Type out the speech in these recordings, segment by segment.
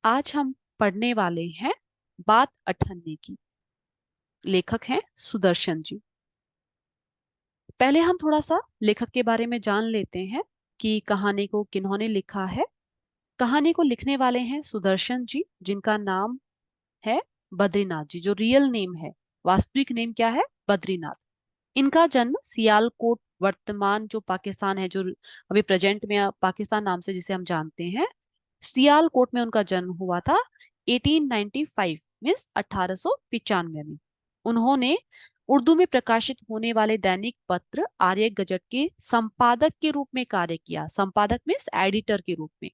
आज हम पढ़ने वाले हैं बात अठन्ने की। लेखक हैं सुदर्शन जी। पहले हम थोड़ा सा लेखक के बारे में जान लेते हैं कि कहानी को किन्होंने लिखा है। कहानी को लिखने वाले हैं सुदर्शन जी, जिनका नाम है बद्रीनाथ जी। जो रियल नेम है, वास्तविक नेम क्या है? बद्रीनाथ। इनका जन्म सियालकोट, वर्तमान जो पाकिस्तान है, जो अभी प्रेजेंट में पाकिस्तान नाम से जिसे हम जानते हैं, सियालकोट में उनका जन्म हुआ था 1895, मीन्स 1895 में। उन्होंने उर्दू में प्रकाशित होने वाले दैनिक पत्र आर्य गजट के संपादक के रूप में कार्य किया। संपादक मीन्स एडिटर के रूप में।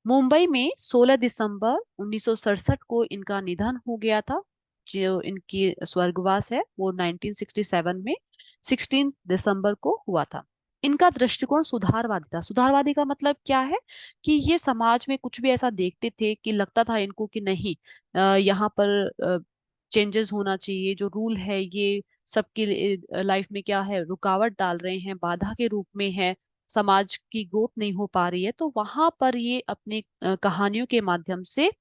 मुंबई में 16 दिसंबर 1967 को इनका निधन हो गया था। जो इनकी स्वर्गवास है वो 1967 में 16 दिसंबर को हुआ था। इनका दृष्टिकोण सुधारवादी था। सुधारवादी का मतलब क्या है? कि ये समाज में कुछ भी ऐसा देखते थे कि लगता था इनको कि नहीं, यहाँ पर चेंजेस होना चाहिए। जो रूल है ये सबकी लाइफ में क्या है, रुकावट डाल रहे हैं, बाधा के रूप में है, समाज की ग्रोथ नहीं हो पा रही है। तो वहां पर ये अपनी कहानियों के माध्यम से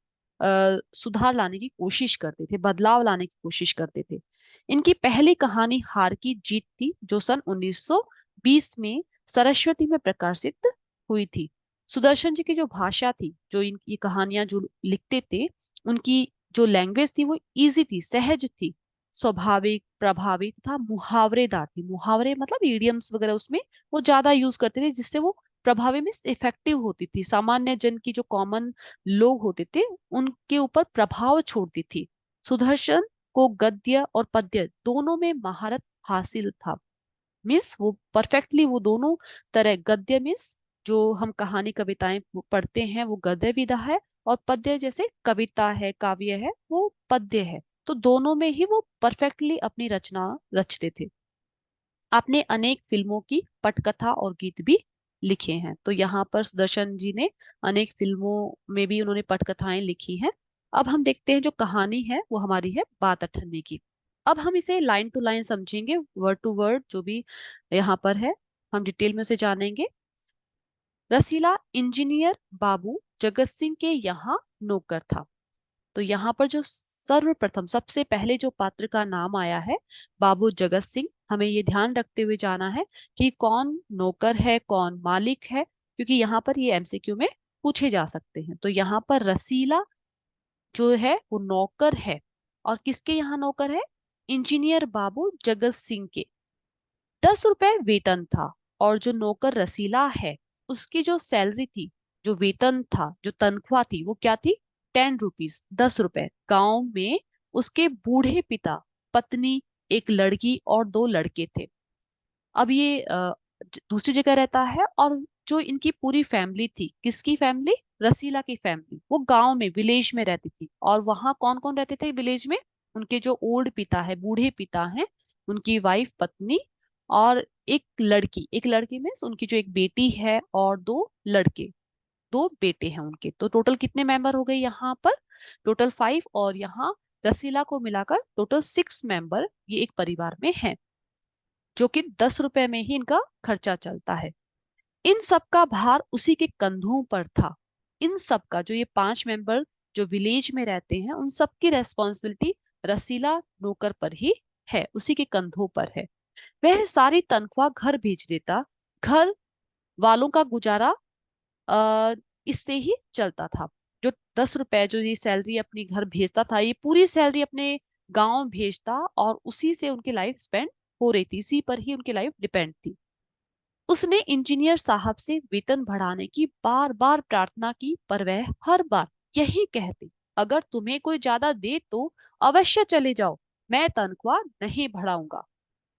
सुधार लाने की कोशिश करते थे, बदलाव लाने की कोशिश करते थे। इनकी पहली कहानी हार की जीत थी, जो सन 1920 में सरस्वती में प्रकाशित हुई थी। सुदर्शन जी की जो भाषा थी, जो इनकी कहानियां जो लिखते थे, उनकी जो लैंग्वेज थी वो इजी थी, सहज थी, स्वाभाविक, प्रभावी तथा मुहावरेदार थी। मुहावरे मतलब इडियम्स वगैरह उसमें वो ज्यादा यूज करते थे, जिससे वो प्रभावी में इफेक्टिव होती थी। सामान्य जन की जो कॉमन लोग होते थे उनके ऊपर प्रभाव छोड़ती थी। सुदर्शन को गद्य और पद्य दोनों में महारत हासिल था। मीन्स वो परफेक्टली वो दोनों तरह, गद्य मीन्स जो हम कहानी कविताएं पढ़ते हैं वो गद्य विधा है, और पद्य जैसे कविता है, काव्य है, वो पद्य है। तो दोनों में ही वो परफेक्टली अपनी रचना रचते थे। आपने अनेक फिल्मों की पटकथा और गीत भी लिखे हैं। तो यहाँ पर सुदर्शन जी ने अनेक फिल्मों में भी उन्होंने पटकथाएं लिखी हैं। अब हम देखते हैं जो कहानी है वो हमारी है बात अठन्ने की। अब हम इसे लाइन टू लाइन समझेंगे, वर्ड टू वर्ड जो भी यहाँ पर है हम डिटेल में उसे जानेंगे। रसीला इंजीनियर बाबू जगत सिंह के यहाँ नौकर था। तो यहाँ पर जो सर्वप्रथम सबसे पहले जो पात्र का नाम आया है, बाबू जगत सिंह, हमें ये ध्यान रखते हुए जाना है कि कौन नौकर है, कौन मालिक है, क्योंकि यहाँ पर ये एमसीक्यू में पूछे जा सकते हैं। तो यहाँ पर रसीला जो है वो नौकर है। और किसके यहाँ नौकर है? इंजीनियर बाबू जगत सिंह के। 10 रुपए वेतन था। और जो नौकर रसीला है, उसकी जो सैलरी थी, जो वेतन था, जो तनख्वाह थी, वो क्या थी? 10 रुपीज, 10 रुपए। गांव में उसके बूढ़े पिता, पत्नी, एक लड़की और 2 लड़के थे। अब ये दूसरी जगह रहता है। और जो इनकी पूरी फैमिली थी, किसकी फैमिली? रसीला की फैमिली, वो गांव में, विलेज में रहती थी। और वहां कौन कौन रहते थे विलेज में? उनके जो ओल्ड पिता है, बूढ़े पिता हैं, उनकी वाइफ, पत्नी, और एक लड़की में उनकी जो एक बेटी है, और 2 लड़के, 2 बेटे हैं उनके। तो टोटल कितने मेंबर हो गए यहाँ पर? टोटल 5। और यहाँ रसीला को मिलाकर टोटल 6 मेंबर ये एक परिवार में है, जो कि 10 रुपए में ही इनका खर्चा चलता है। इन सब का भार उसी के कंधों पर था। इन सब का, जो ये 5 मेंबर जो विलेज में रहते हैं, उन सब की रेस्पॉन्सिबिलिटी रसीला नौकर पर ही है, उसी के कंधों पर है। वह सारी तनख्वाह घर भेज देता। घर वालों का गुजारा आ, इससे ही चलता था। जो 10 रुपए जो ये सैलरी अपनी घर भेजता था, ये पूरी सैलरी अपने गांव भेजता, और उसी से उनकी लाइफ स्पेंड हो रही थी, इसी पर ही उनकी लाइफ डिपेंड थी। उसने इंजीनियर साहब से वेतन बढ़ाने की बार बार प्रार्थना की, पर वह हर बार यही कहते, अगर तुम्हें कोई ज्यादा दे तो अवश्य चले जाओ, मैं तनख्वाह नहीं बढ़ाऊंगा।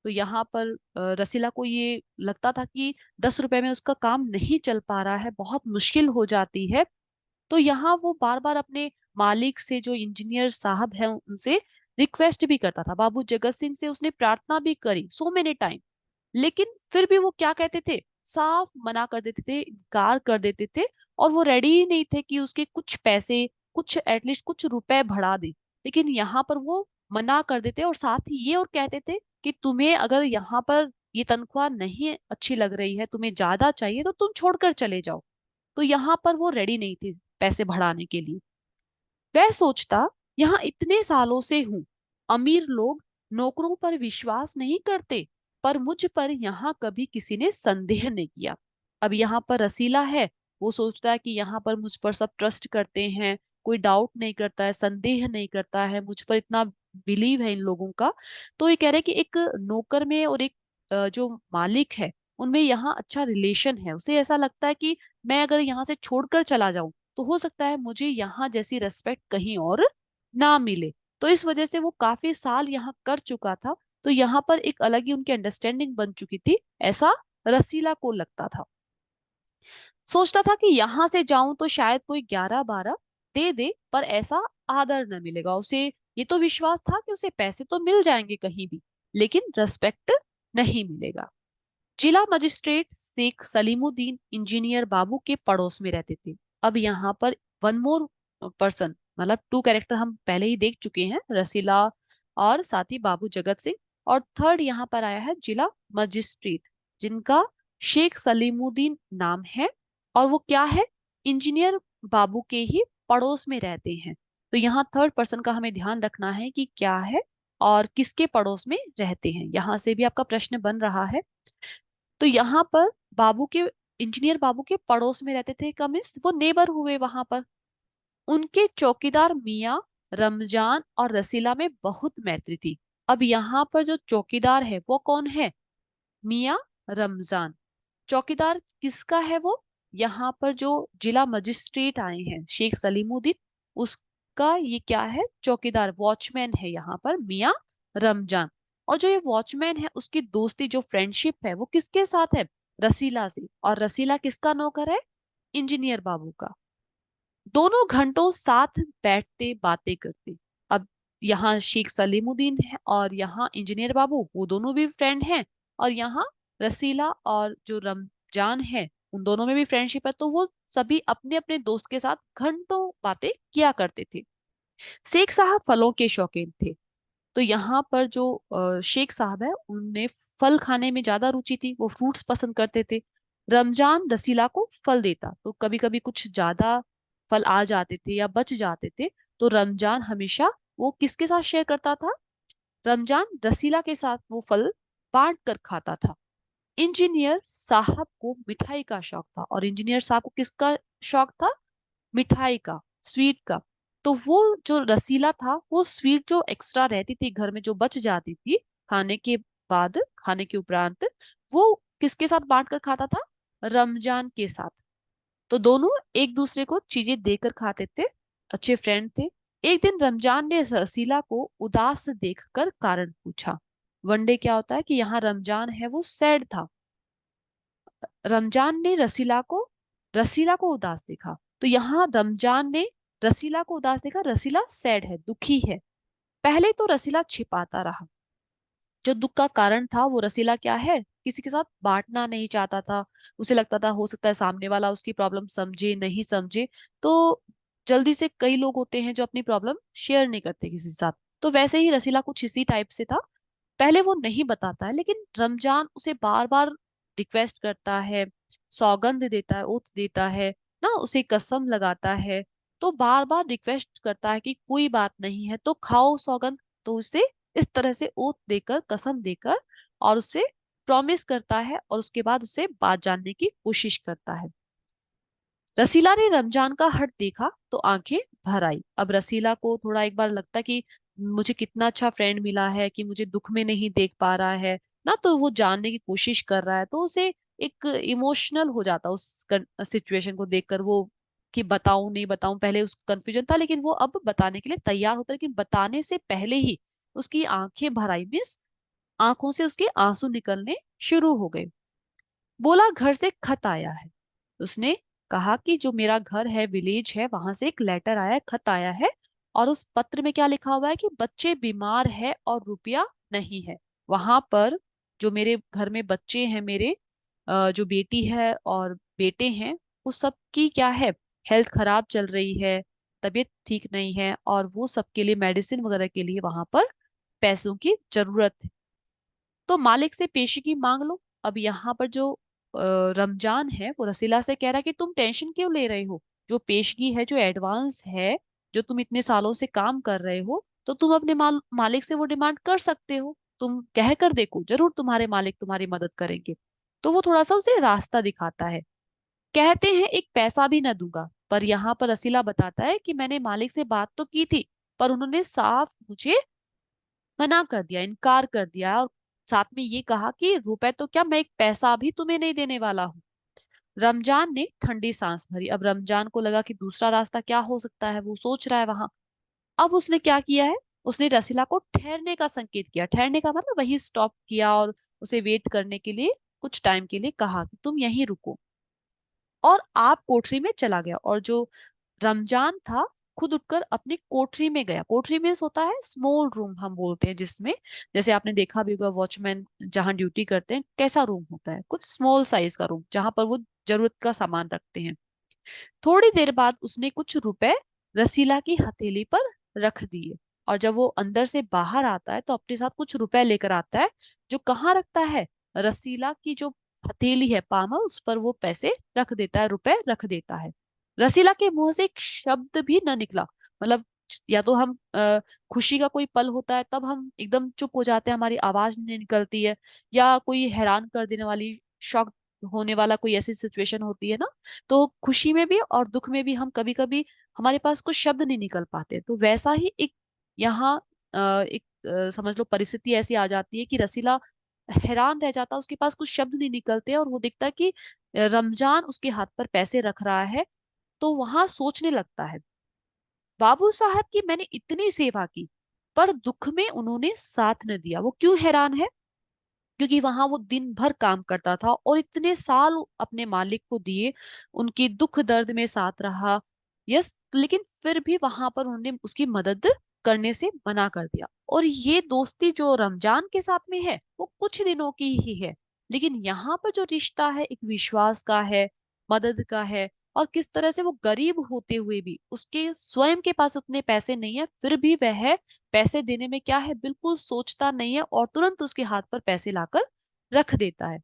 तो यहाँ पर रसीला को ये लगता था कि 10 रुपए में उसका काम नहीं चल पा रहा है, बहुत मुश्किल हो जाती है। तो यहाँ वो बार बार अपने मालिक से, जो इंजीनियर साहब है, उनसे रिक्वेस्ट भी करता था। बाबू जगत सिंह से उसने प्रार्थना भी करी सो मेनी टाइम, लेकिन फिर भी वो क्या कहते थे? साफ मना कर देते थे, इनकार कर देते थे। और वो रेडी ही नहीं थे कि उसके कुछ पैसे, कुछ एटलीस्ट कुछ रुपए बढ़ा दे। लेकिन यहाँ पर वो मना कर देते, और साथ ही ये और कहते थे कि तुम्हें अगर यहाँ पर ये तनख्वाह नहीं अच्छी लग रही है, तुम्हें ज्यादा चाहिए, तो तुम छोड़कर चले जाओ। तो यहाँ पर वो रेडी नहीं थे पैसे बढ़ाने के लिए। वह सोचता, यहाँ इतने सालों से हूं, अमीर लोग नौकरों पर विश्वास नहीं करते, पर मुझ पर यहाँ कभी किसी ने संदेह नहीं किया। अब यहाँ पर रसीला है, वो सोचता है कि यहाँ पर मुझ पर सब ट्रस्ट करते हैं, कोई डाउट नहीं करता है, संदेह नहीं करता है, मुझ पर इतना बिलीव है इन लोगों का। तो ये कह रहे हैं कि एक नौकर में और एक जो मालिक है उनमें यहाँ अच्छा रिलेशन है। उसे ऐसा लगता है कि मैं अगर यहाँ से छोड़कर चला जाऊं तो हो सकता है मुझे यहाँ जैसी रेस्पेक्ट कहीं और ना मिले। तो इस वजह से वो काफी साल यहाँ कर चुका था, तो यहाँ पर एक अलग ही उनकी अंडरस्टैंडिंग बन चुकी थी, ऐसा रसीला को लगता था। सोचता था कि यहाँ से जाऊं तो शायद कोई 11-12 दे दे, पर ऐसा आदर न मिलेगा उसे। ये तो विश्वास था कि उसे पैसे तो मिल जाएंगे कहीं भी, लेकिन रेस्पेक्ट नहीं मिलेगा। जिला मजिस्ट्रेट शेख सलीमुद्दीन इंजीनियर बाबू के पड़ोस में रहते थे। अब यहाँ पर वन मोर पर्सन, मतलब टू कैरेक्टर हम पहले ही देख चुके हैं, रसीला और साथ ही बाबू जगत सिंह। और थर्ड यहाँ पर आया है जिला मजिस्ट्रेट, जिनका शेख सलीमुद्दीन नाम है, और वो क्या है, इंजीनियर बाबू के ही पड़ोस में रहते हैं। तो यहाँ थर्ड पर्सन का हमें ध्यान रखना है कि क्या है और किसके पड़ोस में रहते हैं, यहाँ से भी आपका प्रश्न बन रहा है। तो यहाँ पर बाबू के, इंजीनियर बाबू के पड़ोस में रहते थे, कमिस वो नेबर हुए वहां पर। उनके चौकीदार मियाँ रमजान और रसीला में बहुत मैत्री थी। अब यहाँ पर जो चौकीदार है वो कौन है, मियाँ रमजान। चौकीदार किसका है वो, यहाँ पर जो जिला मजिस्ट्रेट आए हैं शेख सलीमुद्दीन, उसका ये क्या है, चौकीदार, वॉचमैन है यहाँ पर मियाँ रमजान। और जो ये वॉचमैन है उसकी दोस्ती, जो फ्रेंडशिप है वो किसके साथ है, रसीला से। और रसीला किसका नौकर है, इंजीनियर बाबू का। दोनों घंटों साथ बैठते बातें करते। अब यहाँ शेख सलीमुद्दीन है और यहाँ इंजीनियर बाबू, वो दोनों भी फ्रेंड हैं। और यहाँ रसीला और जो रमजान है, उन दोनों में भी फ्रेंडशिप है, तो वो सभी अपने अपने दोस्त के साथ घंटों बातें किया करते थे। शेख साहब फलों के शौकीन थे। तो यहाँ पर जो शेख साहब है उनने फल खाने में ज्यादा रुचि थी, वो फ्रूट्स पसंद करते थे। रमजान रसीला को फल देता, तो कभी कभी कुछ ज्यादा फल आ जाते थे या बच जाते थे, तो रमजान हमेशा वो किसके साथ शेयर करता था, रमजान रसीला के साथ वो फल बांट कर खाता था। इंजीनियर साहब को मिठाई का शौक था, और इंजीनियर साहब को किसका शौक था, मिठाई का, स्वीट का। तो वो जो रसीला था वो स्वीट जो एक्स्ट्रा रहती थी घर में, जो बच जाती थी खाने के बाद, खाने के उपरांत, वो किसके साथ बांट कर खाता था, रमजान के साथ। तो दोनों एक दूसरे को चीजें देकर खाते थे, अच्छे फ्रेंड थे। एक दिन रमजान ने रसीला को उदास देखकर कारण पूछा। वनडे क्या होता है कि यहाँ रमजान है वो सैड था। रमजान ने रसीला को उदास देखा। तो यहाँ रमजान ने रसीला को उदास देखा, रसीला सैड है, दुखी है। पहले तो रसीला छिपाता रहा, जो दुख का कारण था वो रसीला क्या है, किसी के साथ बांटना नहीं चाहता था। उसे लगता था हो सकता है सामने वाला उसकी प्रॉब्लम समझे नहीं समझे, तो जल्दी से कई लोग होते हैं जो अपनी प्रॉब्लम शेयर नहीं करते किसी के साथ। तो वैसे ही रसीला कुछ इसी टाइप से था। पहले वो नहीं बताता है, लेकिन रमजान उसे बार बार रिक्वेस्ट करता है, सौगंध देता है, ओथ देता है ना, उसे कसम लगाता है। तो बार बार रिक्वेस्ट करता है कि कोई बात नहीं है तो खाओ सौगंध। तो उसे इस तरह से ओथ देकर, कसम देकर, और उससे प्रॉमिस करता है, और उसके बाद उससे बात जानने की कोशिश करता है। रसीला ने रमजान का हट देखा तो आंखें भर आई। अब रसीला को थोड़ा एक बार लगता कि मुझे कितना अच्छा फ्रेंड मिला है कि मुझे दुख में नहीं देख पा रहा है ना, तो वो जानने की कोशिश कर रहा है, तो उसे एक इमोशनल हो जाता उस सिचुएशन को देखकर वो, कि बताऊं नहीं बताऊं। पहले उसको कंफ्यूजन था, लेकिन वो अब बताने के लिए तैयार होता है, लेकिन बताने से पहले ही उसकी आंखें भर आई, मीन्स आंखों से उसके आंसू निकलने शुरू हो गए। बोला घर से खत आया है। उसने कहा कि जो मेरा घर है, विलेज है, वहां से एक लेटर आया है, खत आया है। और उस पत्र में क्या लिखा हुआ है कि बच्चे बीमार है और रुपया नहीं है। वहां पर जो मेरे घर में बच्चे हैं, मेरे जो बेटी है और बेटे हैं, उस सब की क्या है, हेल्थ खराब चल रही है, तबीयत ठीक नहीं है, और वो सबके लिए मेडिसिन वगैरह के लिए वहां पर पैसों की जरूरत है। तो मालिक से पेशी की मांग लो। अब यहाँ पर जो रमजान है वो रसीला से कह रहा है कि तुम टेंशन क्यों ले रहे हो, जो पेशगी है, जो एडवांस है, जो तुम इतने सालों से काम कर रहे हो, तो तुम अपने मालिक से वो डिमांड कर सकते हो, तुम कह कर देखो, जरूर तुम्हारे मालिक तुम्हारी मदद करेंगे। तो वो थोड़ा सा उसे रास्ता दिखाता है। कहते हैं एक पैसा भी न दूंगा, पर यहाँ पर रसीला बताता है कि मैंने मालिक से बात तो की थी, पर उन्होंने साफ मुझे मना कर दिया, इनकार कर दिया, और साथ में ये कहा कि रुपए तो क्या, मैं एक पैसा भी तुम्हें नहीं देने वाला हूँ। रमजान ने ठंडी सांस भरी। अब रमजान को लगा कि दूसरा रास्ता क्या हो सकता है, वो सोच रहा है वहां। अब उसने क्या किया है, उसने रसीला को ठहरने का संकेत किया। ठहरने का मतलब वही स्टॉप किया और उसे वेट करने के लिए कुछ टाइम के लिए कहा कि तुम यहीं रुको। और आप कोठरी में चला गया, और जो रमजान था खुद उठकर अपनी कोठरी में गया। कोठरी में होता है स्मॉल रूम हम बोलते हैं, जिसमें जैसे आपने देखा भी होगा वॉचमैन जहां ड्यूटी करते हैं कैसा रूम होता है, कुछ स्मॉल साइज का रूम जहां पर वो जरूरत का सामान रखते हैं। थोड़ी देर बाद उसने कुछ रुपए रसीला की हथेली पर रख दिए, और जब वो अंदर से बाहर आता है तो अपने साथ कुछ रुपए लेकर आता है, जो कहाँ रखता है, रसीला की जो हथेली है, पाम, उस पर वो पैसे रख देता है, रुपए रख देता है। रसीला के मुंह से एक शब्द भी न निकला। मतलब या तो हम खुशी का कोई पल होता है तब हम एकदम चुप हो जाते हैं, हमारी आवाज नहीं निकलती है, या कोई हैरान कर देने वाली, शॉक होने वाला कोई ऐसी सिचुएशन होती है ना, तो खुशी में भी और दुख में भी हम कभी कभी हमारे पास कुछ शब्द नहीं निकल पाते। तो वैसा ही एक यहाँ एक समझ लो परिस्थिति ऐसी आ जाती है कि रसीला हैरान रह जाता है, उसके पास कुछ शब्द नहीं निकलते, और वो देखता है कि रमजान उसके हाथ पर पैसे रख रहा है। तो वहां सोचने लगता है, बाबू साहब की मैंने इतनी सेवा की, पर दुख में उन्होंने साथ न दिया। वो क्यों हैरान है, क्योंकि वहां वो दिन भर काम करता था और इतने साल अपने मालिक को दिए, उनकी दुख दर्द में साथ रहा। यस, लेकिन फिर भी वहां पर उन्होंने उसकी मदद करने से मना कर दिया। और ये दोस्ती जो रमजान के साथ में है वो कुछ दिनों की ही है, लेकिन यहाँ पर जो रिश्ता है एक विश्वास का है, मदद का है। और किस तरह से वो गरीब होते हुए भी, उसके स्वयं के पास उतने पैसे नहीं है, फिर भी वह पैसे देने में क्या है, बिल्कुल सोचता नहीं है, और तुरंत उसके हाथ पर पैसे लाकर रख देता है।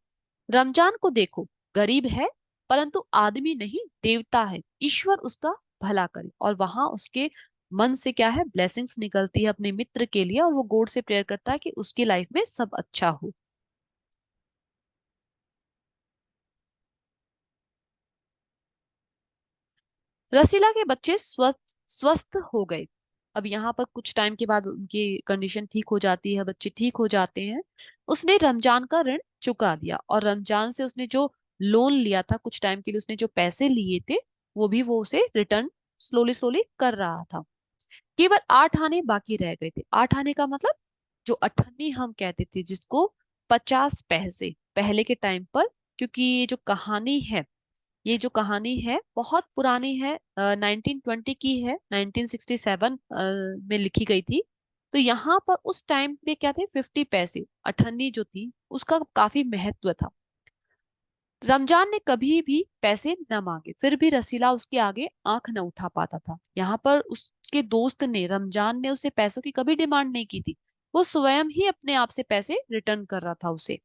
रमजान को देखो, गरीब है, परंतु आदमी नहीं, देवता है। ईश्वर उसका भला करे, और वहां उसके मन से क्या है, ब्लेसिंग्स निकलती है अपने मित्र के लिए, और वो गॉड से प्रेयर करता है कि उसकी लाइफ में सब अच्छा हो। रसीला के बच्चे स्वस्थ स्वस्थ हो गए। अब यहाँ पर कुछ टाइम के बाद उनकी कंडीशन ठीक हो जाती है, बच्चे ठीक हो जाते हैं। उसने रमजान का ऋण चुका दिया, और रमजान से उसने जो लोन लिया था कुछ टाइम के लिए, उसने जो पैसे लिए थे वो उसे रिटर्न स्लोली स्लोली कर रहा था। केवल 8 आने बाकी रह गए थे। 8 आने का मतलब जो अठन्नी हम कहते थे, जिसको 50 पैसे पहले के टाइम पर, क्योंकि ये जो कहानी है बहुत पुरानी है, 1920 की है, 1967 में लिखी गई थी। तो यहाँ पर उस टाइम पे क्या थे, 50 पैसे, अठन्नी जो थी उसका काफी महत्व था। रमजान ने कभी भी पैसे न मांगे, फिर भी रसीला उसके आगे आंख न उठा पाता था। यहाँ पर उसके दोस्त ने, रमजान ने उसे पैसों की कभी डिमांड नहीं की थी, वो स्वयं ही अपने आप से पैसे रिटर्न कर रहा था उसे।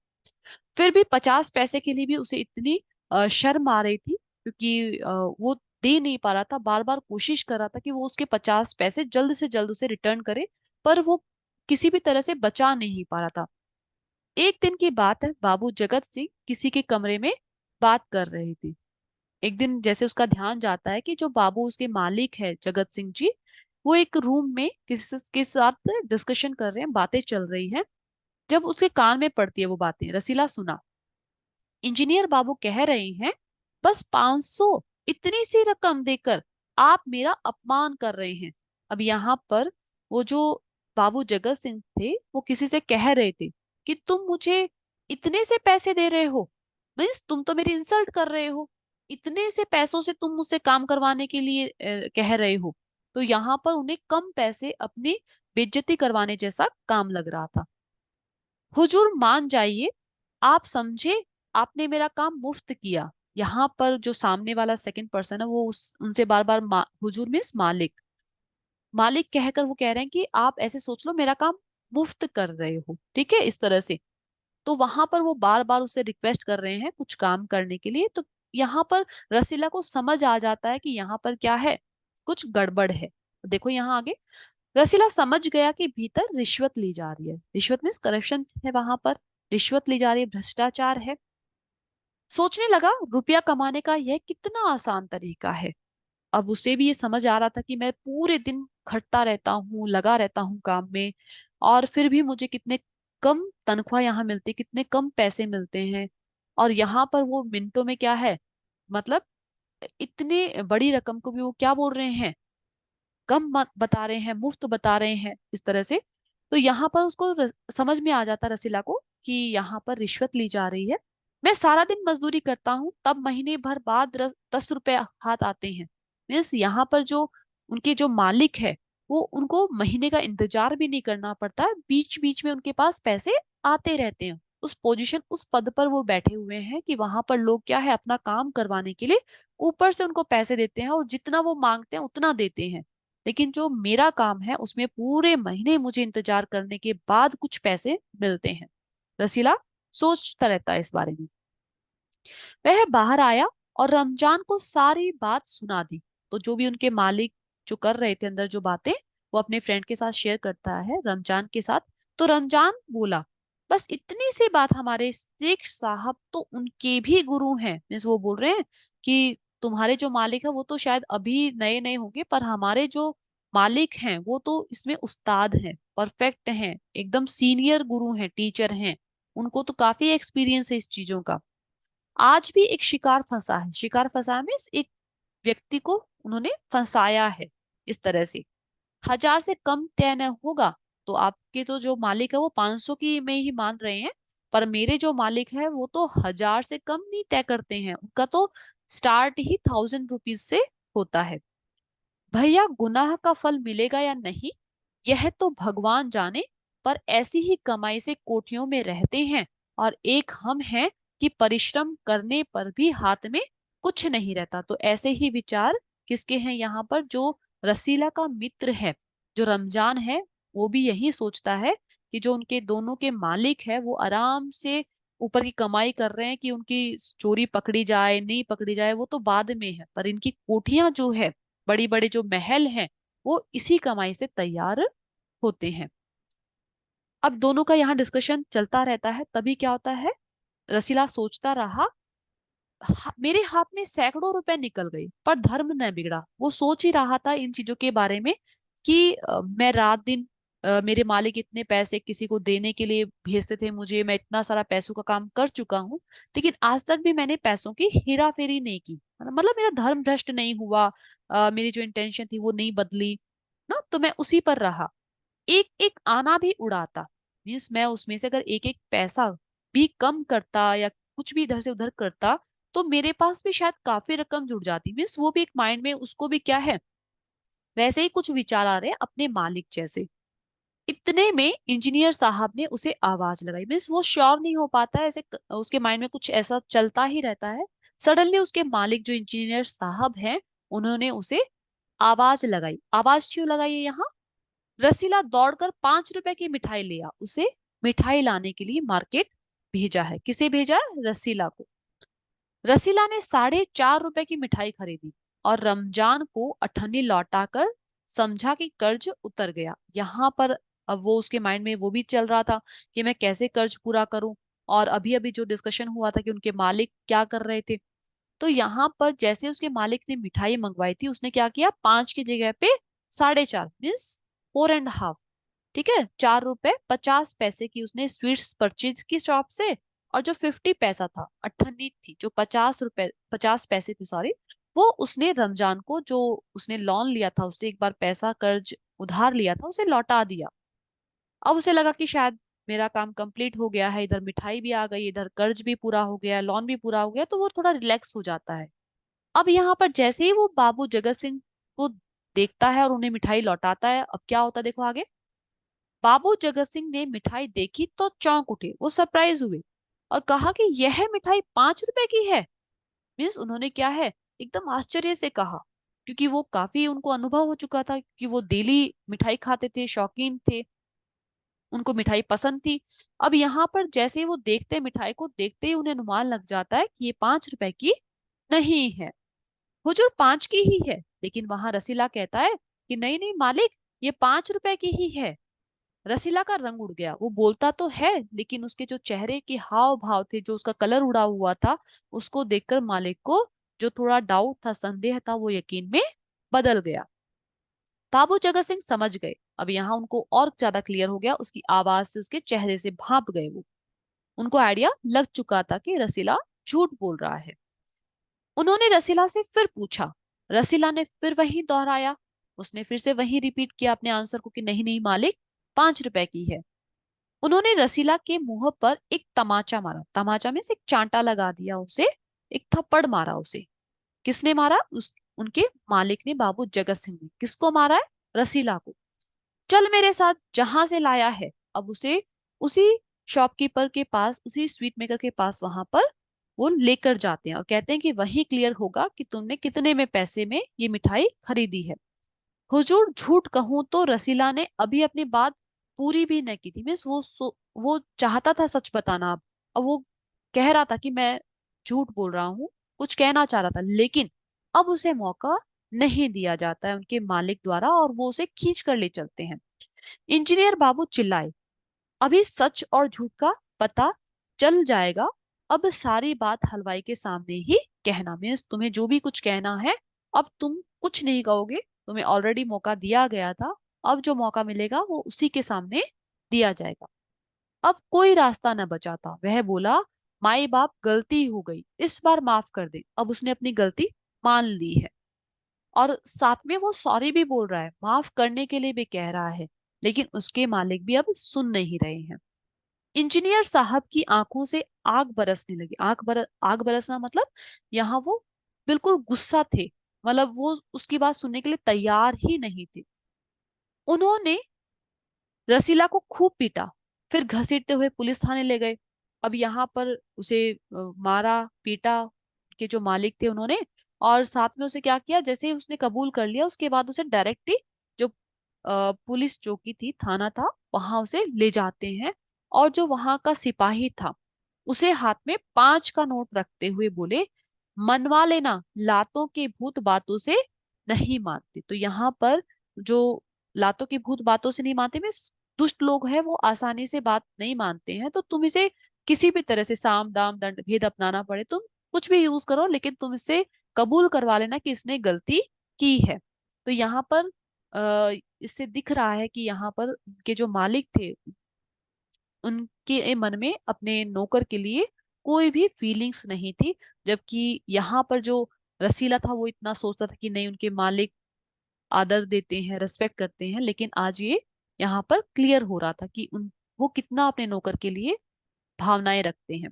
फिर भी 50 पैसे के लिए भी उसे इतनी शर्म आ रही थी, क्योंकि वो दे नहीं पा रहा था, बार बार कोशिश कर रहा था कि वो उसके 50 पैसे जल्द से जल्द उसे रिटर्न करे, पर वो किसी भी तरह से बचा नहीं पा रहा था। एक दिन की बात है, बाबू जगत सिंह किसी के कमरे में बात कर रहे थे। एक दिन जैसे उसका ध्यान जाता है कि जो बाबू उसके मालिक है जगत सिंह जी, वो एक रूम में किसी के साथ डिस्कशन कर रहे हैं, बातें चल रही हैं। जब उसके कान में पड़ती है वो बातें, रसीला सुना। इंजीनियर बाबू कह रहे हैं, बस 500, इतनी सी रकम देकर आप मेरा अपमान कर रहे हैं। अब यहाँ पर वो जो बाबू जगत सिंह थे, वो किसी से कह रहे थे कि तुम मुझे इतने से पैसे दे रहे हो, मीन्स तुम तो मेरी इंसल्ट कर रहे हो, इतने से पैसों से तुम मुझसे काम करवाने के लिए कह रहे हो। तो यहाँ पर उन्हें कम पैसे अपनी बेइज्जती करवाने जैसा काम लग रहा था। हुजूर मान जाइए, आप समझे, आपने मेरा काम मुफ्त किया। यहाँ पर जो सामने वाला सेकंड पर्सन है वो उनसे बार बार हुजूर मीन्स मालिक, मालिक कहकर वो कह रहे हैं कि आप ऐसे सोच लो मेरा काम मुफ्त कर रहे हो, ठीक है, इस तरह से। तो वहां पर वो बार बार उसे रिक्वेस्ट कर रहे हैं कुछ काम करने के लिए। तो यहाँ पर रसीला को समझ आ जाता है कि यहाँ पर क्या है, कुछ गड़बड़ है। देखो यहाँ आगे, रसीला समझ गया कि भीतर रिश्वत ली जा रही है। रिश्वत मीन्स करप्शन है वहां पर, रिश्वत ली जा रही है, भ्रष्टाचार है। सोचने लगा रुपया कमाने का यह कितना आसान तरीका है। अब उसे भी ये समझ आ रहा था कि मैं पूरे दिन खटता रहता हूँ, लगा रहता हूँ काम में, और फिर भी मुझे कितने कम तनख्वाह यहाँ मिलती, कितने कम पैसे मिलते हैं। और यहाँ पर वो मिनटों में क्या है, मतलब इतनी बड़ी रकम को भी वो क्या बोल रहे हैं, कम मत बता रहे हैं, मुफ्त बता रहे हैं इस तरह से। तो यहाँ पर उसको समझ में आ जाता रसीला को कि यहाँ पर रिश्वत ली जा रही है। मैं सारा दिन मजदूरी करता हूँ, तब महीने भर बाद 10 रुपए हाथ आते हैं। मीन्स यहाँ पर जो उनके जो मालिक है, वो उनको महीने का इंतजार भी नहीं करना पड़ता है, बीच बीच में उनके पास पैसे आते रहते हैं। उस पोजीशन, उस पद पर वो बैठे हुए हैं कि वहां पर लोग क्या है, अपना काम करवाने के लिए ऊपर से उनको पैसे देते हैं, और जितना वो मांगते हैं उतना देते हैं। लेकिन जो मेरा काम है उसमें पूरे महीने मुझे इंतजार करने के बाद कुछ पैसे मिलते हैं। रसीला सोचता रहता है इस बारे में। वह बाहर आया और रमजान को सारी बात सुना दी। तो जो भी उनके मालिक जो कर रहे थे अंदर जो बातें, वो अपने फ्रेंड के साथ शेयर करता है रमजान के साथ। तो रमजान बोला, बस इतनी सी बात, हमारे शेख साहब तो उनके भी गुरु हैं। मीन्स वो बोल रहे हैं कि तुम्हारे जो मालिक है वो तो शायद अभी नए नए होंगे, पर हमारे जो मालिक हैं वो तो इसमें उस्ताद हैं, परफेक्ट हैं, एकदम सीनियर गुरु हैं, टीचर हैं। उनको तो काफी एक्सपीरियंस है इस चीजों का। आज भी एक शिकार फंसा है, शिकार फंसा मीन्स एक व्यक्ति को उन्होंने फंसाया है इस तरह से। 1000 से कम तय न होगा। तो आपके तो जो मालिक है वो 500 की में ही मान रहे हैं, पर मेरे जो मालिक है वो तो 1000 से कम नहीं तय करते हैं, उनका तो स्टार्ट ही 1000 रुपीज से होता है। भैया गुनाह का फल मिलेगा या नहीं, यह तो भगवान जाने, पर ऐसी ही कमाई से कोठियों में रहते हैं, और एक हम हैं कि परिश्रम करने पर भी हाथ में कुछ नहीं रहता। तो ऐसे ही विचार किसके हैं यहाँ पर, जो रसीला का मित्र है, जो रमजान है, वो भी यही सोचता है कि जो उनके दोनों के मालिक है वो आराम से ऊपर की कमाई कर रहे हैं, कि उनकी चोरी पकड़ी जाए नहीं पकड़ी जाए वो तो बाद में है, पर इनकी कोठियां जो है, बड़ी बड़ी जो महल हैं, वो इसी कमाई से तैयार होते हैं। अब दोनों का यहाँ डिस्कशन चलता रहता है। तभी क्या होता है, रसीला सोचता रहा, मेरे हाथ में सैकड़ों रुपए निकल गए पर धर्म न बिगड़ा। वो सोच ही रहा था इन चीजों के बारे में कि मैं रात दिन, मेरे मालिक इतने पैसे किसी को देने के लिए भेजते थे मुझे, मैं इतना सारा पैसों का काम कर चुका हूँ, लेकिन आज तक भी मैंने पैसों की हेरा फेरी नहीं की, मतलब मेरा धर्म भ्रष्ट नहीं हुआ, मेरी जो इंटेंशन थी वो नहीं बदली ना, तो मैं उसी पर रहा। एक एक आना भी उड़ाता, मीन्स मैं उसमें से अगर एक एक पैसा भी कम करता या कुछ भी इधर से उधर करता, तो मेरे पास भी शायद काफी रकम जुड़ जाती। मीन्स वो भी एक माइंड में उसको भी क्या है, वैसे ही कुछ विचार आ रहे हैं अपने मालिक जैसे। इतने में इंजीनियर साहब ने उसे आवाज लगाई। मीन्स वो श्योर नहीं हो पाता है, ऐसे उसके माइंड में कुछ ऐसा चलता ही रहता है। सडनली उसके मालिक जो इंजीनियर साहब हैं, उन्होंने उसे आवाज लगाई। आवाज क्यों लगाई है यहाँ, रसीला दौड़कर 5 रुपए की मिठाई लिया, उसे मिठाई लाने के लिए मार्केट भेजा है। किसे भेजा है, रसीला को। रसीला ने 4.5 रुपए की मिठाई खरीदी और रमजान को अठन्नी लौटाकर समझा कि कर्ज उतर गया। यहाँ पर अब वो उसके माइंड में वो भी चल रहा था कि मैं कैसे कर्ज पूरा करूं। और अभी अभी जो डिस्कशन हुआ था कि उनके मालिक क्या कर रहे थे, तो यहाँ पर जैसे उसके मालिक ने मिठाई मंगवाई थी, उसने क्या किया, 5 की जगह पे 4.5 मीन्स 4.5, ठीक है, 4 रुपए 50 पैसे की उसने स्वीट्स परचेज की शॉप से। और जो 50 पैसा था, अठन्नी थी, जो 50 रुपए 50 पैसे थे, सॉरी, वो उसने रमजान को, जो उसने लोन लिया था, उससे एक बार पैसा कर्ज उधार लिया था, उसे लौटा दिया। अब उसे लगा कि शायद मेरा काम कंप्लीट हो गया है, इधर मिठाई भी आ गई, इधर कर्ज भी पूरा हो गया, लोन भी पूरा हो गया, तो वो थोड़ा रिलैक्स हो जाता है। अब यहाँ पर जैसे ही वो बाबू जगत सिंह को देखता है और उन्हें मिठाई लौटाता है, अब क्या होता है देखो आगे। बाबू जगत सिंह ने मिठाई देखी तो चौंक उठे, वो सरप्राइज हुए और कहा कि यह मिठाई 5 रुपए की है। मीन्स उन्होंने क्या है, एकदम आश्चर्य से कहा, क्योंकि वो काफी उनको अनुभव हो चुका था कि वो डेली मिठाई खाते थे, शौकीन थे, उनको मिठाई पसंद थी। अब यहाँ पर जैसे ही वो देखते मिठाई को, देखते ही उन्हें अनुमान लग जाता है कि ये 5 रुपए की नहीं है, हुजूर 5 की ही है। लेकिन वहां रसीला कहता है कि नहीं नहीं मालिक, ये 5 रुपए की ही है। रसीला का रंग उड़ गया। वो बोलता तो है, लेकिन उसके जो चेहरे के हाव भाव थे, जो उसका कलर उड़ा हुआ था, उसको देखकर मालिक को जो थोड़ा डाउट था, संदेह था, वो यकीन में बदल गया। बाबू जगत सिंह समझ गए। अब यहाँ उनको और ज्यादा क्लियर हो गया, उसकी आवाज से, उसके चेहरे से भाप गए वो। उनको आइडिया लग चुका था कि रसीला झूठ बोल रहा है। उन्होंने रसीला से फिर पूछा। रसीला ने फिर वही दोहराया। उसने फिर से वही रिपीट किया अपने आंसर को कि नहीं नहीं मालिक, 5 रुपए की है। उन्होंने रसीला के मुंह पर एक तमाचा मारा। तमाचा में से एक चांटा लगा दिया उसे, एक थप्पड़ मारा उसे। किसने मारा? उनके मालिक ने, बाबू जगत सिंह ने। किसको मारा है? रसीला को। चल मेरे साथ, जहां से लाया है। अब उसे उसी शॉपकीपर के पास, उसी स्वीट मेकर के पास वहां पर वो लेकर जाते हैं और कहते हैं कि वही क्लियर होगा कि तुमने कितने में पैसे में ये मिठाई खरीदी है। हुजूर, झूठ कहूं तो रसीला ने अभी अपनी बात पूरी भी न की थी। मीन्स वो चाहता था सच बताना। अब वो कह रहा था कि मैं झूठ बोल रहा हूँ, कुछ कहना चाह रहा था, लेकिन अब उसे मौका नहीं दिया जाता है उनके मालिक द्वारा, और वो उसे खींच कर ले चलते हैं। इंजीनियर बाबू चिल्लाए, अभी सच और झूठ का पता चल जाएगा। अब सारी बात हलवाई के सामने ही कहना। मीन्स तुम्हें जो भी कुछ कहना है, अब तुम कुछ नहीं कहोगे। तुम्हें ऑलरेडी मौका दिया गया था, अब जो मौका मिलेगा वो उसी के सामने दिया जाएगा। अब कोई रास्ता न बचा था। वह बोला, माई बाप, गलती हो गई, इस बार माफ कर दे। अब उसने अपनी गलती मान ली है, और साथ में वो सॉरी भी बोल रहा है, माफ करने के लिए भी कह रहा है। लेकिन उसके मालिक भी अब सुन नहीं रहे हैं। इंजीनियर साहब की आंखों से आग बरसने लगी। आग बरसना मतलब यहाँ वो बिल्कुल गुस्सा थे। मतलब वो उसकी बात सुनने के लिए तैयार ही नहीं थे। उन्होंने रसीला को खूब पीटा, फिर घसीटते हुए पुलिस थाने ले गए। अब यहाँ पर उसे मारा पीटा के जो मालिक थे उन्होंने, और साथ में उसे क्या किया, जैसे ही उसने कबूल कर लिया, उसके बाद उसे डायरेक्ट ही जो पुलिस चौकी थी, थाना था, वहां उसे ले जाते हैं। और जो वहां का सिपाही था, उसे हाथ में 5 का नोट रखते हुए बोले, मनवा लेना, लातों के भूत बातों से नहीं मानते। तो यहाँ पर जो लातों के भूत बातों से नहीं मानते में, दुष्ट लोग हैं, वो आसानी से बात नहीं मानते हैं। तो तुम इसे किसी भी तरह से, साम दाम दंड भेद अपनाना पड़े, तुम कुछ भी यूज करो, लेकिन तुम इससे कबूल करवा लेना कि इसने गलती की है। तो यहाँ पर इससे दिख रहा है कि यहाँ पर के जो मालिक थे, उनके मन में अपने नौकर के लिए कोई भी फीलिंग्स नहीं थी। जबकि यहाँ पर जो रसीला था, वो इतना सोचता था कि नहीं, उनके मालिक आदर देते हैं, रेस्पेक्ट करते हैं। लेकिन आज ये यहाँ पर क्लियर हो रहा था कि उन वो कितना अपने नौकर के लिए भावनाएं रखते हैं।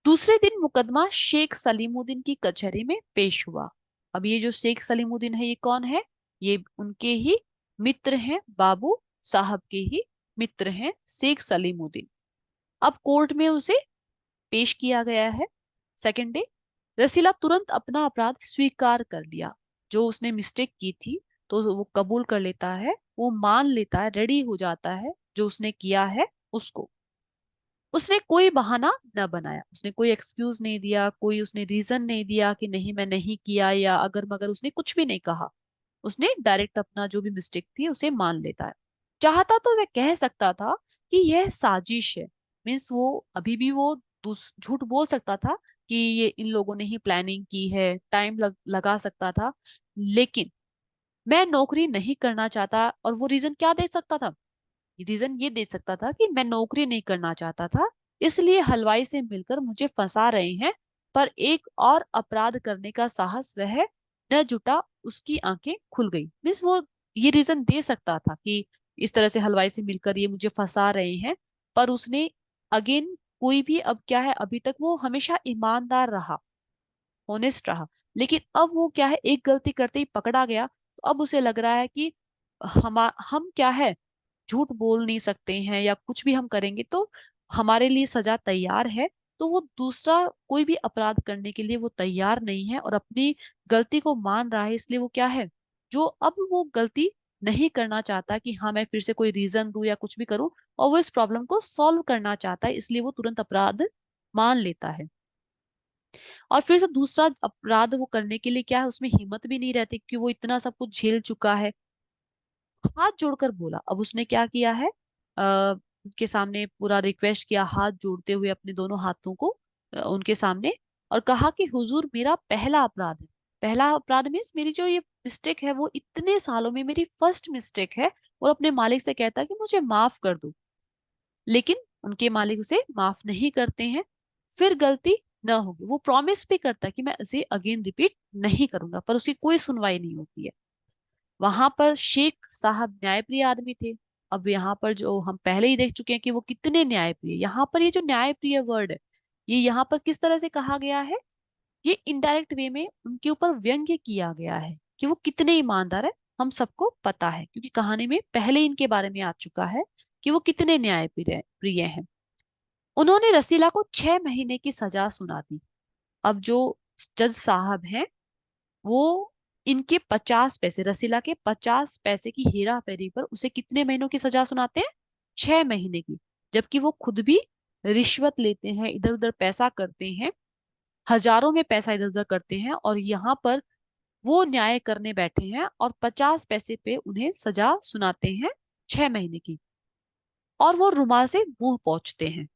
दूसरे दिन मुकदमा शेख सलीमुद्दीन की कचहरी में पेश हुआ। अब ये जो शेख सलीमुद्दीन है, ये कौन है? ये उनके ही मित्र हैं, बाबू साहब के ही मित्र हैं शेख सलीमुद्दीन। अब कोर्ट में उसे पेश किया गया है। सेकंड डे, रसीला तुरंत अपना अपराध स्वीकार कर लिया। जो उसने मिस्टेक की थी, तो वो कबूल कर लेता है, वो मान लेता है, रेडी हो जाता है जो उसने किया है उसको। उसने कोई बहाना न बनाया, उसने कोई एक्सक्यूज नहीं दिया, कोई उसने रीजन नहीं दिया कि नहीं मैं नहीं किया, या अगर मगर उसने कुछ भी नहीं कहा। उसने डायरेक्ट अपना जो भी मिस्टेक थी उसे मान लेता है। चाहता तो वह कह सकता था कि यह साजिश है। मीन्स वो अभी भी वो झूठ बोल सकता था कि ये इन लोगों ने ही प्लानिंग की है, टाइम लगा सकता था। लेकिन मैं नौकरी नहीं करना चाहता, और वो रीजन क्या दे सकता था? रीजन ये दे सकता था कि मैं नौकरी नहीं करना चाहता था, इसलिए हलवाई से मिलकर मुझे फंसा रहे हैं। पर एक और अपराध करने का साहस वह न जुटा, उसकी आंखें खुल गई। मीन्स वो ये रीजन दे सकता था कि इस तरह से हलवाई से मिलकर ये मुझे फंसा रहे हैं। पर उसने अगेन कोई भी, अब क्या है, अभी तक वो हमेशा ईमानदार रहा, ऑनेस्ट रहा। लेकिन अब वो क्या है, एक गलती करते ही पकड़ा गया, तो अब उसे लग रहा है कि हम क्या है, झूठ बोल नहीं सकते हैं, या कुछ भी हम करेंगे तो हमारे लिए सजा तैयार है। तो वो दूसरा कोई भी अपराध करने के लिए वो तैयार नहीं है, और अपनी गलती को मान रहा है। इसलिए वो क्या है, जो अब वो गलती नहीं करना चाहता कि हाँ मैं फिर से कोई रीजन दूं या कुछ भी करूं, और वो इस प्रॉब्लम को सॉल्व करना चाहता है, इसलिए वो तुरंत अपराध मान लेता है। और फिर से दूसरा अपराध वो करने के लिए क्या है, उसमें हिम्मत भी नहीं रहती, क्योंकि वो इतना सब कुछ झेल चुका है। हाथ जोड़कर बोला। अब उसने क्या किया है, उनके सामने पूरा रिक्वेस्ट किया, हाथ जोड़ते हुए अपने दोनों हाथों को उनके सामने, और कहा कि हुजूर मेरा पहला अपराध है। पहला अपराध मीन्स मेरी जो ये मिस्टेक है वो इतने सालों में मेरी फर्स्ट मिस्टेक है, और अपने मालिक से कहता है कि मुझे माफ कर दो। लेकिन उनके मालिक उसे माफ नहीं करते हैं। फिर गलती न होगी, वो प्रॉमिस भी करता है कि मैं इसे अगेन रिपीट नहीं करूंगा, पर उसकी कोई सुनवाई नहीं होती है। वहां पर शेख साहब न्यायप्रिय आदमी थे। अब यहाँ पर जो हम पहले ही देख चुके हैं कि वो कितने न्यायप्रिय, यहाँ पर ये जो न्यायप्रिय वर्ड है, ये यहाँ पर किस तरह से कहा गया है, ये इनडायरेक्ट वे में उनके ऊपर व्यंग्य किया गया है कि वो कितने ईमानदार है। हम सबको पता है क्योंकि कहानी में पहले इनके बारे में आ चुका है कि वो कितने न्याय प्रिय प्रिय हैं। उन्होंने रसीला को 6 महीने की सजा सुना दी। अब जो जज साहब हैं वो इनके 50 पैसे, रसीला के 50 पैसे की हेरा फेरी पर उसे कितने महीनों की सजा सुनाते हैं, 6 महीने की। जबकि वो खुद भी रिश्वत लेते हैं, इधर उधर पैसा करते हैं, हजारों में पैसा इधर उधर करते हैं, और यहाँ पर वो न्याय करने बैठे हैं और 50 पैसे पे उन्हें सजा सुनाते हैं 6 महीने की। और वो रुमाल से मुंह पोंछते हैं।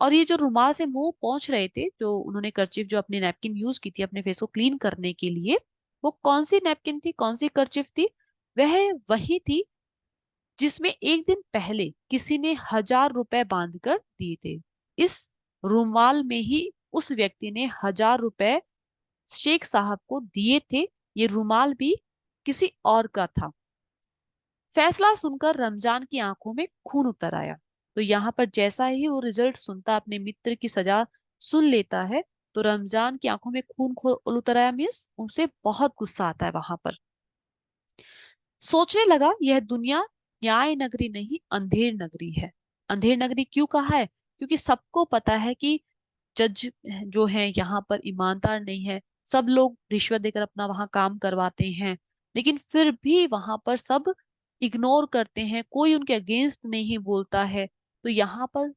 और ये जो रुमाल से मुंह पोंछ रहे थे, जो उन्होंने कर्चिफ, जो अपनी नैपकिन यूज की थी अपने फेस को क्लीन करने के लिए, वो कौन सी नैपकिन थी, कौन सी कर्चिफ थी, वह वही थी जिसमें एक दिन पहले किसी ने 1,000 रुपए बांधकर दिए थे। इस रुमाल में ही उस व्यक्ति ने 1,000 रुपए शेख साहब को दिए थे। ये रुमाल भी किसी और का था। फैसला सुनकर रमजान की आंखों में खून उतर आया। तो यहाँ पर जैसा ही वो रिजल्ट सुनता, अपने मित्र की सजा सुन लेता है, तो रमजान की आंखों में खून खोल उतर आया मीन्स उनसे बहुत गुस्सा आता है वहां पर। सोचने लगा यह दुनिया न्याय नगरी नहीं अंधेर नगरी है। अंधेर नगरी क्यों कहा है, क्योंकि सबको पता है कि जज जो है यहाँ पर ईमानदार नहीं है। सब लोग रिश्वत देकर अपना वहां काम करवाते हैं, लेकिन फिर भी वहां पर सब इग्नोर करते हैं, कोई उनके अगेंस्ट नहीं बोलता है। तो यहाँ पर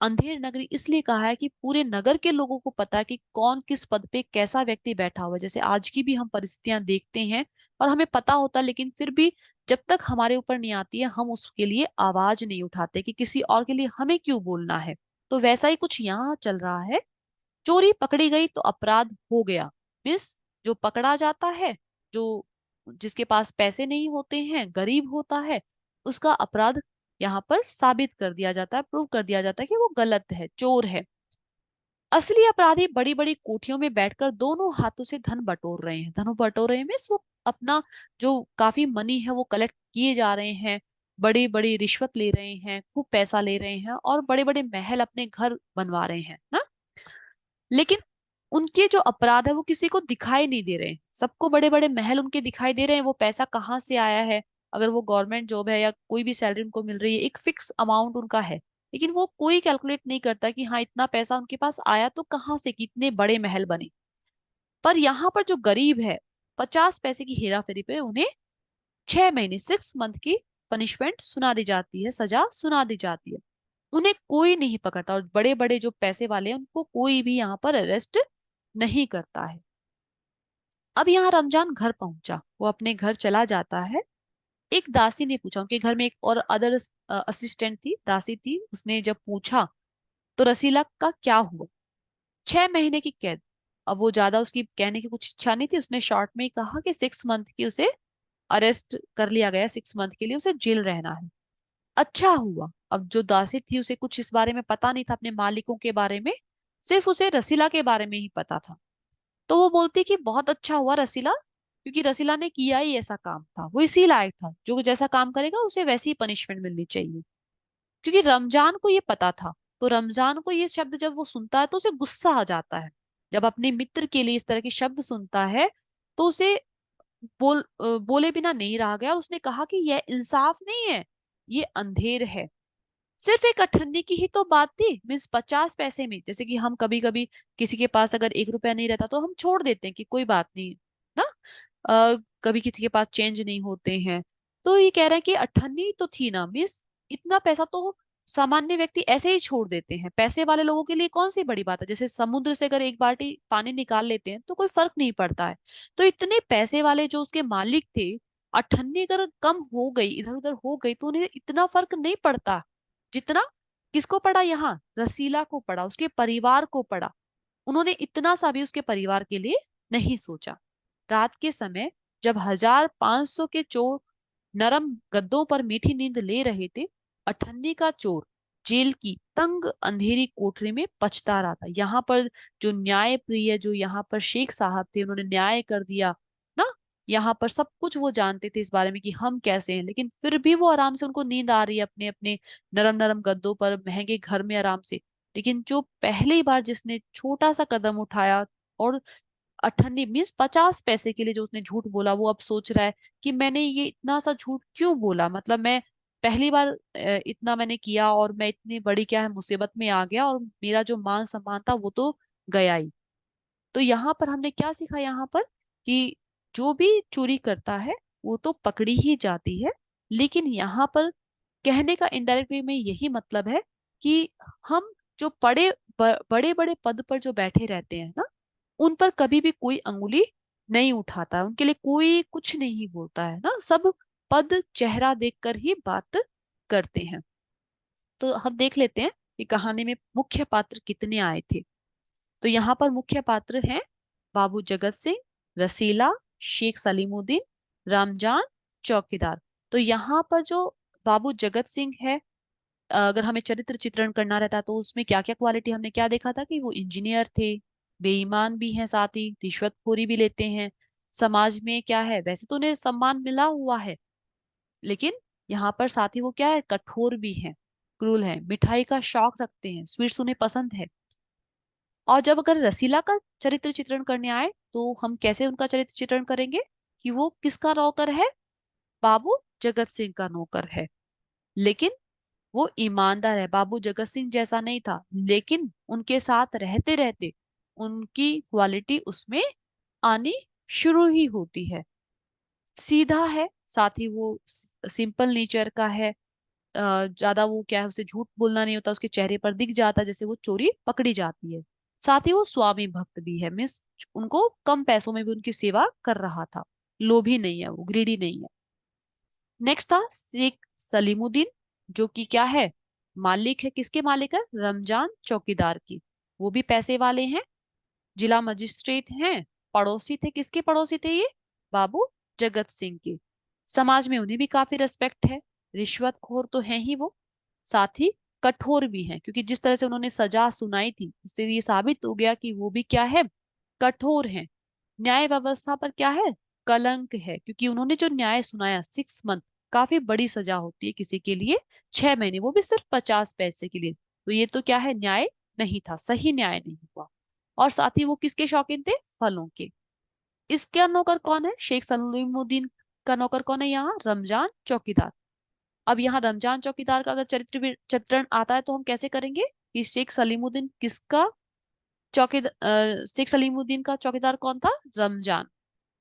अंधेर नगरी इसलिए कहा है कि पूरे नगर के लोगों को पता है कि कौन किस पद पे कैसा व्यक्ति बैठा हुआ है। जैसे आज की भी हम परिस्थितियां देखते हैं और हमें पता होता, लेकिन फिर भी जब तक हमारे ऊपर नहीं आती है हम उसके लिए आवाज नहीं उठाते कि किसी और के लिए हमें क्यों बोलना है। तो वैसा ही कुछ यहाँ चल रहा है। चोरी पकड़ी गई तो अपराध हो गया। मिस जो पकड़ा जाता है, जो जिसके पास पैसे नहीं होते हैं, गरीब होता है, उसका अपराध यहाँ पर साबित कर दिया जाता है, प्रूव कर दिया जाता है कि वो गलत है, चोर है। असली अपराधी बड़ी बड़ी कोठियों में बैठकर दोनों हाथों से धन बटोर रहे हैं। धन बटोर रहे हैं मीन्स वो अपना जो काफी मनी है वो कलेक्ट किए जा रहे हैं, बड़ी बड़ी रिश्वत ले रहे हैं, खूब पैसा ले रहे हैं, और बड़े बड़े महल अपने घर बनवा रहे हैं ना। लेकिन उनके जो अपराध है वो किसी को दिखाई नहीं दे रहे हैं। सबको बड़े बड़े महल उनके दिखाई दे रहे हैं, वो पैसा कहाँ से आया है, अगर वो गवर्नमेंट जॉब है या कोई भी सैलरी उनको मिल रही है, एक फिक्स अमाउंट उनका है, लेकिन वो कोई कैलकुलेट नहीं करता कि हाँ इतना पैसा उनके पास आया तो कहाँ से, कितने बड़े महल बने। पर यहाँ पर जो गरीब है, 50 पैसे की हेरा फेरी पे उन्हें 6 महीने 6 मंथ की पनिशमेंट सुना दी जाती है, सजा सुना दी जाती है। उन्हें कोई नहीं पकड़ता, और बड़े बड़े जो पैसे वाले हैं उनको कोई भी यहाँ पर अरेस्ट नहीं करता है। अब यहाँ रमजान घर पहुंचा, वो अपने घर चला जाता है। एक दासी ने पूछा, उनके घर में एक और अदर असिस्टेंट थी, दासी थी, उसने जब पूछा तो रसीला का क्या हुआ, 6 महीने की कैद। अब वो ज्यादा उसकी कहने की कुछ इच्छा नहीं थी, उसने शॉर्ट में ही कहा कि 6 मंथ की उसे अरेस्ट कर लिया गया, 6 मंथ के लिए उसे जेल रहना है। अच्छा हुआ। अब जो दासी थी उसे कुछ इस बारे में पता नहीं था, अपने मालिकों के बारे में, सिर्फ उसे रसीला के बारे में ही पता था। तो वो बोलती कि बहुत अच्छा हुआ रसीला, क्योंकि रसीला ने किया ही ऐसा काम था, वो इसी लायक था, जो जैसा काम करेगा उसे वैसी ही पनिशमेंट मिलनी चाहिए। क्योंकि रमजान को ये पता था। तो रमजान को ये शब्द जब वो सुनता है तो उसे गुस्सा आ जाता है। जब अपने मित्र के लिए इस तरह के शब्द सुनता है तो उसे बोले बिना नहीं रहा गया। उसने कहा कि यह इंसाफ नहीं है, ये अंधेर है। सिर्फ एक अठन्नी की ही तो बात थी, मीन्स 50 पैसे में। जैसे कि हम कभी कभी किसी के पास अगर 1 रुपया नहीं रहता तो हम छोड़ देते हैं कि कोई बात नहीं ना। कभी किसी के पास चेंज नहीं होते हैं, तो ये कह रहे हैं कि अठन्नी तो थी ना, मीन्स इतना पैसा तो सामान्य व्यक्ति ऐसे ही छोड़ देते हैं। पैसे वाले लोगों के लिए कौन सी बड़ी बात है, जैसे समुद्र से अगर एक बाल्टी पानी निकाल लेते हैं तो कोई फर्क नहीं पड़ता है। तो इतने पैसे वाले जो उसके मालिक थे, अठन्नी अगर कम हो गई, इधर उधर हो गई, तो उन्हें इतना फर्क नहीं पड़ता जितना किसको पड़ा, यहाँ रसीला को पड़ा, उसके परिवार को पड़ा। उन्होंने इतना सा भी उसके परिवार के लिए नहीं सोचा। रात के समय जब 1500 के चोर नरम गद्दों पर मीठी नींद ले रहे थे, अठन्नी का चोर जेल की तंग अंधेरी कोठरी में पछता रहा था। यहाँ पर जो न्याय प्रिय, जो यहाँ पर शेख साहब थे, उन्होंने न्याय कर दिया ना। यहाँ पर सब कुछ वो जानते थे इस बारे में कि हम कैसे हैं, लेकिन फिर भी वो आराम से, उनको नींद आ रही है अपने अपने नरम नरम गद्दों पर, महंगे घर में आराम से। लेकिन जो पहली बार जिसने छोटा सा कदम उठाया और अठन्नी मीन्स 50 पैसे के लिए जो उसने झूठ बोला, वो अब सोच रहा है कि मैंने ये इतना सा झूठ क्यों बोला, मतलब मैं पहली बार इतना मैंने किया और मैं इतनी बड़ी क्या है मुसीबत में आ गया, और मेरा जो मान सम्मान था वो तो गया ही। तो यहाँ पर हमने क्या सीखा, यहाँ पर कि जो भी चोरी करता है वो तो पकड़ी ही जाती है। लेकिन यहाँ पर कहने का इनडायरेक्ट वे में यही मतलब है कि हम जो बड़े बड़े पद पर जो बैठे रहते हैं ना, उन पर कभी भी कोई अंगुली नहीं उठाता, उनके लिए कोई कुछ नहीं बोलता है ना, सब पद चेहरा देखकर ही बात करते हैं। तो हम देख लेते हैं कि कहानी में मुख्य पात्र कितने आए थे। तो यहाँ पर मुख्य पात्र हैं बाबू जगत सिंह, रसीला, शेख सलीमुद्दीन, रामजान, चौकीदार। तो यहाँ पर जो बाबू जगत सिंह है, अगर हमें चरित्र चित्रण करना रहता तो उसमें क्या क्या क्वालिटी, हमने क्या देखा था कि वो इंजीनियर थे, बेईमान भी हैं, साथ ही रिश्वतखोरी भी लेते हैं। समाज में क्या है, वैसे तो उन्हें सम्मान मिला हुआ है, लेकिन यहाँ पर साथ ही वो क्या है, कठोर भी हैं, क्रूल हैं, मिठाई का शौक रखते हैं, स्वीट्स उन्हें पसंद है। और जब अगर रसीला का चरित्र चित्रण करने आए तो हम कैसे उनका चरित्र चित्रण करेंगे कि वो किसका नौकर है, बाबू जगत सिंह का नौकर है। लेकिन वो ईमानदार है, बाबू जगत सिंह जैसा नहीं था, लेकिन उनके साथ रहते रहते उनकी क्वालिटी उसमें आनी शुरू ही होती है। सीधा है, साथ ही वो सिंपल नेचर का है। ज्यादा वो क्या है, उसे झूठ बोलना नहीं होता, उसके चेहरे पर दिख जाता है जैसे वो चोरी पकड़ी जाती है। साथ ही वो स्वामी भक्त भी है, मिस उनको कम पैसों में भी उनकी सेवा कर रहा था, लोभी नहीं है, वो ग्रीडी नहीं है। नेक्स्ट था शेख सलीमुद्दीन, जो कि क्या है, मालिक है, किसके मालिक है, रमजान चौकीदार की। वो भी पैसे वाले हैं, जिला मजिस्ट्रेट हैं, पड़ोसी थे, किसके पड़ोसी थे ये, बाबू जगत सिंह के। समाज में उन्हें भी काफी रिस्पेक्ट है, रिश्वतखोर तो है ही वो, साथ ही कठोर भी हैं, क्योंकि जिस तरह से उन्होंने सजा सुनाई थी उससे ये साबित हो गया कि वो भी क्या है, कठोर हैं। न्याय व्यवस्था पर क्या है, कलंक है, क्योंकि उन्होंने जो न्याय सुनाया 6 मंथ, काफी बड़ी सजा होती है किसी के लिए, 6 महीने, वो भी सिर्फ 50 पैसे के लिए। तो ये तो क्या है, न्याय नहीं था, सही न्याय नहीं हुआ। और साथ ही वो किसके शौकीन थे, फलों के। इसका नौकर कौन है, शेख सलीमुद्दीन का नौकर कौन है, यहाँ रमजान चौकीदार। अब यहाँ रमजान चौकीदार का अगर चित्रण आता है तो हम कैसे करेंगे कि शेख सलीमुद्दीन किसका चौकीदार, शेख सलीमुद्दीन का चौकीदार कौन था, रमजान।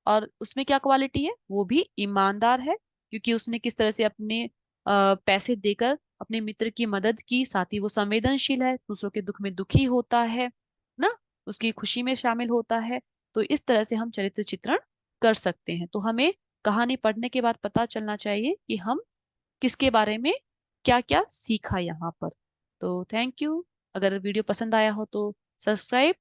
और उसमें क्या क्वालिटी है, वो भी ईमानदार है, क्योंकि उसने किस तरह से अपने पैसे देकर अपने मित्र की मदद की, साथ ही वो संवेदनशील है, दूसरों के दुख में दुखी होता है ना, उसकी खुशी में शामिल होता है। तो इस तरह से हम चरित्र चित्रण कर सकते हैं। तो हमें कहानी पढ़ने के बाद पता चलना चाहिए कि हम किसके बारे में क्या क्या सीखा यहाँ पर। तो थैंक यू। अगर वीडियो पसंद आया हो तो सब्सक्राइब